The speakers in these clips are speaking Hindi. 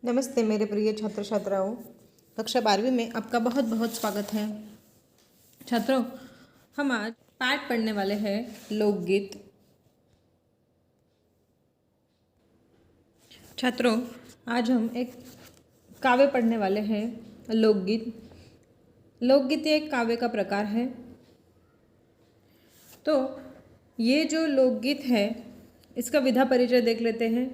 नमस्ते मेरे प्रिय छात्र छात्राओं। कक्षा 12वीं में आपका बहुत बहुत स्वागत है। छात्रों, हम आज पाठ पढ़ने वाले हैं लोकगीत। छात्रों, आज हम एक काव्य पढ़ने वाले हैं लोकगीत। लोकगीत एक काव्य का प्रकार है। तो ये जो लोकगीत है इसका विधा परिचय देख लेते हैं।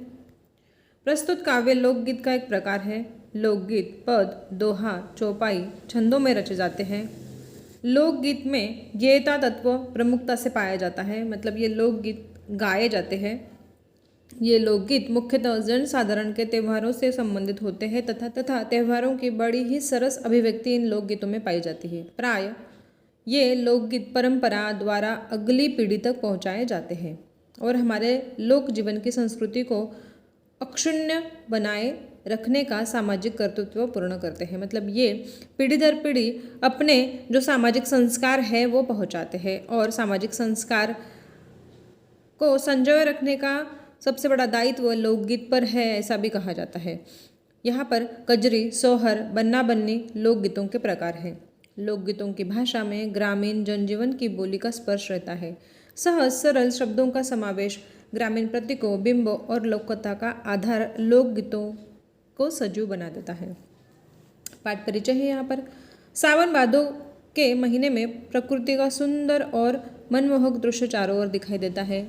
प्रस्तुत काव्य लोकगीत का एक प्रकार है। लोकगीत पद, दोहा, चौपाई, छंदों में रचे जाते हैं। लोकगीत में गेयता तत्व प्रमुखता से पाया जाता है, मतलब ये लोकगीत गाए जाते हैं। ये लोकगीत मुख्यतः जनसाधारण के त्योहारों से संबंधित होते हैं तथा त्योहारों की बड़ी ही सरस अभिव्यक्ति इन लोकगीतों में पाई जाती है। प्राय ये लोकगीत परंपरा द्वारा अगली पीढ़ी तक पहुंचाए जाते हैं और हमारे लोक जीवन की संस्कृति को अक्षुण्ण बनाए रखने का सामाजिक कर्तृत्व पूर्ण करते हैं। मतलब ये पीढ़ी दर पीढ़ी अपने जो सामाजिक संस्कार है वो पहुंचाते हैं और सामाजिक संस्कार को संजोए रखने का सबसे बड़ा दायित्व लोकगीत पर है, ऐसा भी कहा जाता है। यहाँ पर कजरी, सोहर, बन्ना बन्नी लोकगीतों के प्रकार हैं। लोकगीतों की भाषा में ग्रामीण जनजीवन की बोली का स्पर्श रहता है। सहज सरल शब्दों का समावेश ग्रामीण प्रतीकों, बिंबों और लोककथा का आधार लोकगीतों को सजीव बना देता है। पाठ परिचय है यहाँ पर। सावन भादो के महीने में प्रकृति का सुंदर और मनमोहक दृश्य चारों ओर दिखाई देता है।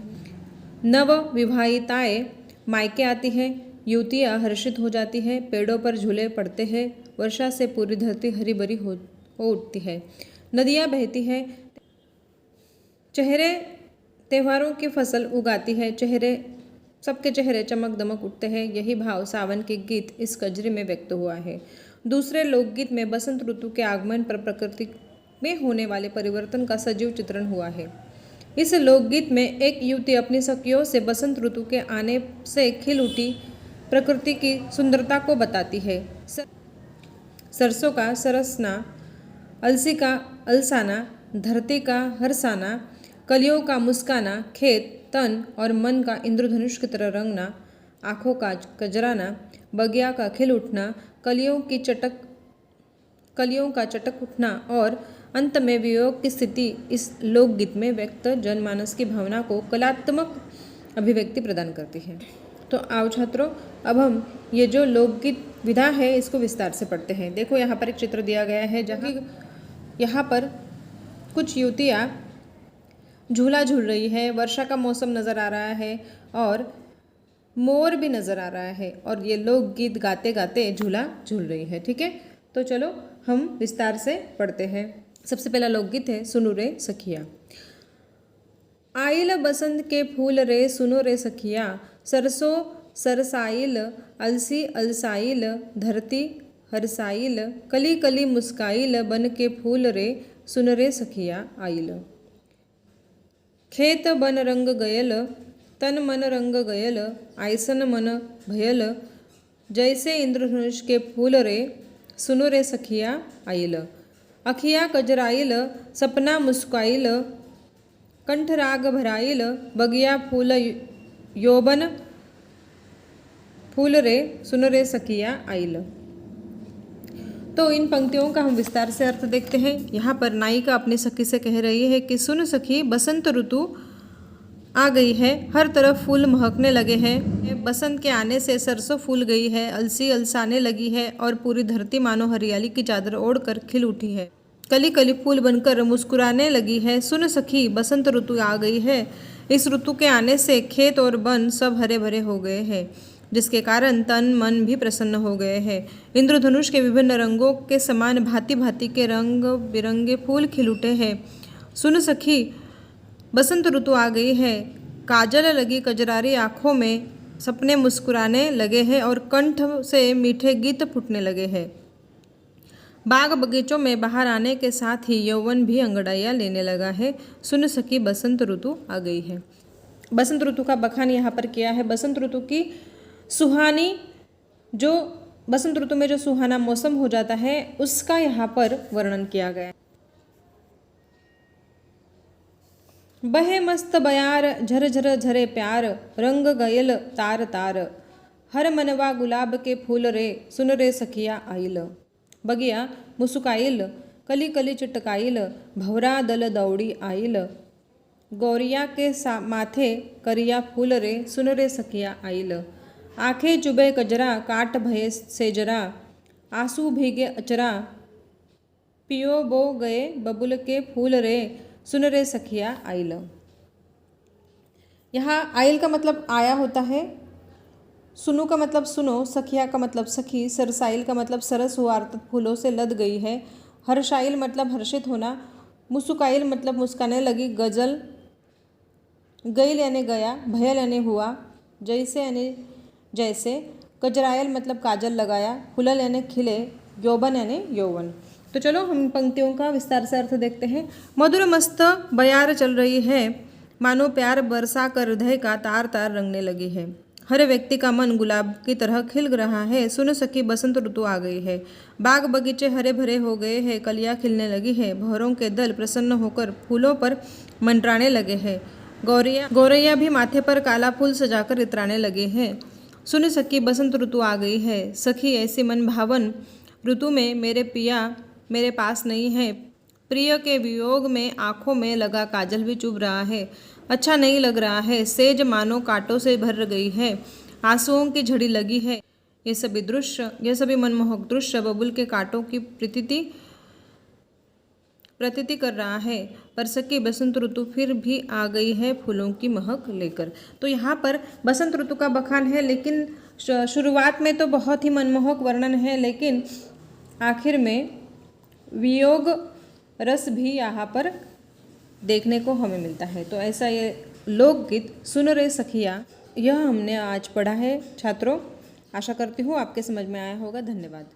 नव विवाहिताएं मायके आती हैं, युवतियाँ हर्षित हो जाती हैं, पेड़ों पर झूले पड़ते हैं, वर्षा से पूरी धरती हरी भरी हो उठती है, नदियाँ बहती हैं, चेहरे त्योहारों की फसल उगाती है, सबके चेहरे चमक दमक उठते हैं। यही भाव सावन के गीत इस कजरी में व्यक्त हुआ है। दूसरे लोकगीत में बसंत ऋतु के आगमन पर प्रकृति में होने वाले परिवर्तन का सजीव चित्रण हुआ है। इस लोकगीत में एक युवती अपनी सखियों से बसंत ऋतु के आने से खिल उठी प्रकृति की सुंदरता को बताती है। सरसों का सरसना, अलसी का अलसाना, धरती का हरसाना, कलियों का मुस्काना, खेत, तन और मन का इंद्रधनुष की तरह रंगना, आँखों का कजराना, बगिया का खिल उठना, कलियों का चटक उठना और अंत में वियोग की स्थिति इस लोकगीत में व्यक्त जनमानस की भावना को कलात्मक अभिव्यक्ति प्रदान करती है। तो आओ छात्रों, अब हम ये जो लोकगीत विधा है इसको विस्तार से पढ़ते हैं। देखो यहाँ पर एक चित्र दिया गया है जहाँ यहाँ पर कुछ युवतियाँ झूला झूल रही है, वर्षा का मौसम नज़र आ रहा है और मोर भी नज़र आ रहा है और ये लोकगीत गाते गाते झूला झूल रही है। ठीक है, तो चलो हम विस्तार से पढ़ते हैं। सबसे पहला लोकगीत है सुनो रे सखिया। आइल बसंत के फूल रे सुनो रे सखिया, सरसों सरसाइल, अलसी अलसाइल, धरती हरसाइल, कली कली मुस्काइल, बन के फूल रे सुन रे सखिया आइल। खेत बन रंग गयल, तन मन रंग गयल, आयसन मन भयल, जैसे इंद्रधनुष के फूल रे सुनो रे सखिया आइल। अखिया कजराइल, सपना मुस्काइल, कंठ राग भराइल, बगिया फूल यौवन फूल रे सुन रे सखिया आइल। तो इन पंक्तियों का हम विस्तार से अर्थ देखते हैं। यहाँ पर नायिका अपनी सखी से कह रही है कि सुन सखी, बसंत ऋतु आ गई है, हर तरफ फूल महकने लगे हैं, बसंत के आने से सरसों फूल गई है, अलसी अलसाने लगी है और पूरी धरती मानो हरियाली की चादर ओढ़कर खिल उठी है, कली कली फूल बनकर मुस्कुराने लगी है। सुन सखी, बसंत ऋतु आ गई है। इस ऋतु के आने से खेत और वन सब हरे भरे हो गए हैं, जिसके कारण तन मन भी प्रसन्न हो गए हैं। इंद्रधनुष के विभिन्न रंगों के समान भांति भांति के रंग बिरंगे फूल खिल उठे हैं। सुन सखी, बसंत ऋतु आ गई है। काजल लगी कजरारी आँखों में सपने मुस्कुराने लगे हैं और कंठ से मीठे गीत फूटने लगे हैं। बाग बगीचों में बाहर आने के साथ ही यौवन भी अंगड़ाइयाँ लेने लगा है। सुन सखी, बसंत ऋतु आ गई है। बसंत ऋतु का बखान यहाँ पर किया है। बसंत ऋतु की सुहानी जो बसंत ऋतु में जो सुहाना मौसम हो जाता है उसका यहाँ पर वर्णन किया गया है। बहे मस्त बयार, झर झर झरे प्यार, रंग गयल तार तार, हर मनवा गुलाब के फूल रे, सुन रे सखिया आईल। बगिया मुस्काईल, कली कली चिटकाईल, भवरा दल दौड़ी आईल। गौरिया के माथे करिया फूल रे, सुन रे सखिया आईल। आंखें चुभे कजरा, काट भये सेजरा, आंसू भीगे अचरा। पियो बो गए बबुल के फूल रे, सुन रे सखिया आईल। यहाँ आइल का मतलब आया होता है, सुनो का मतलब सुनो, सखिया का मतलब सखी, सरसाइल का मतलब सरस हुआ अर्थात फूलों से लद गई है। हर्षाइल मतलब हर्षित होना, मुस्काइल मतलब मुस्काने लगी, गजल, गईल यानी गया, भयल यानी हुआ, जैसे यानी जैसे, कजरायल मतलब काजल लगाया, फुलल यानी खिले, यौवन यानी यौवन। तो चलो हम पंक्तियों का विस्तार से अर्थ देखते हैं। मधुर मस्त बयार चल रही है, मानो प्यार बरसा कर हृदय का तार तार रंगने लगी है। हर व्यक्ति का मन गुलाब की तरह खिल रहा है। सुन सखी बसंत ऋतु आ गई है। बाग बगीचे हरे भरे हो गए हैं, कलियां खिलने लगी है, भंवरों के दल प्रसन्न होकर फूलों पर मंडराने लगे हैं। गौरैया भी माथे पर काला फूल सजाकर इतराने लगे हैं। सुन सखी बसंत ऋतु आ गई है। सखी ऐसी मन भावन ऋतु में मेरे पिया मेरे पास नहीं है। प्रिय के वियोग में आंखों में लगा काजल भी चुभ रहा है, अच्छा नहीं लग रहा है। सेज मानो कांटों से भर गई है, आंसुओं की झड़ी लगी है। ये सभी मनमोहक दृश्य बबुल के कांटों की प्रतीति कर रहा है। पर सखी बसंत ऋतु फिर भी आ गई है फूलों की महक लेकर। तो यहाँ पर बसंत ऋतु का बखान है, लेकिन शुरुआत में तो बहुत ही मनमोहक वर्णन है, लेकिन आखिर में वियोग रस भी यहाँ पर देखने को हमें मिलता है। तो ऐसा ये लोकगीत सुन रे सखिया, यह हमने आज पढ़ा है छात्रों। आशा करती हूँ आपके समझ में आया होगा। धन्यवाद।